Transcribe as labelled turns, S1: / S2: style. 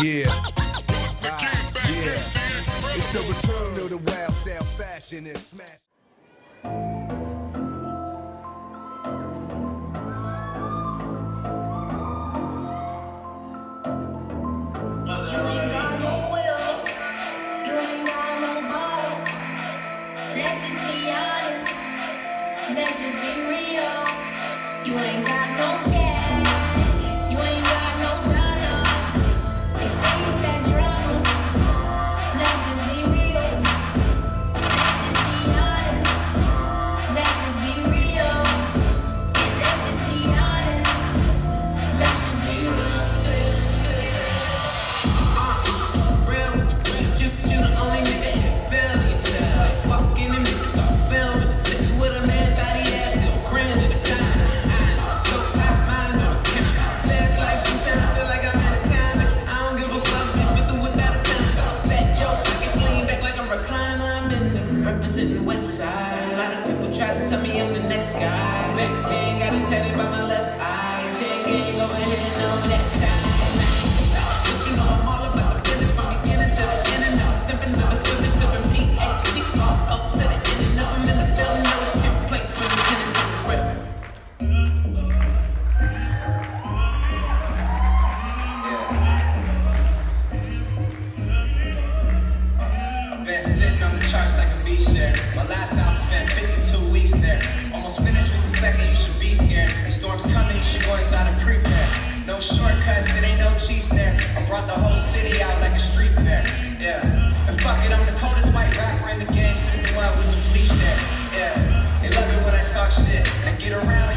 S1: Yeah. Yeah. It's the return of the wild style fashion and smash.
S2: Let's just be real. You ain't got no cash. You ain't got no dollar. They stay with that drama. Let's just be real. Let's just be honest. Let's just be real. And let's just be honest. Let's just be real.
S3: Real with the friends, you the only nigga you feel yourself. Walk in and make you start filming. Sitting with a man, body ass, still grinning. The sign. So hot, mind on camera. Last life, sometimes I feel like I'm in a comic. I don't give a fuck, bitch, with or without a condom. Fat joke, I can lean back like a recliner. I'm in this, representing West Side. A lot of people try to tell me I'm the next guy. Back gang got it tatted by my left eye. Chain gang over here, no necktie. But you know I'm all about the business from beginning to the end. And never sipping P.A.T. all up to the end. And if I'm in the building, I was pimp plates from the tenants in the grip. I've been sitting on the charts like a beach there. My last album spent 52 weeks there. Almost finished with the second, you should be scared. The storm's coming, you should go inside and prepare. No shortcuts, it ain't no cheese there. I brought the whole city out like a street fair. Yeah, and fuck it, I'm the coldest white rapper in the game since the one with the bleach there. Yeah, they love it when I talk shit. I get around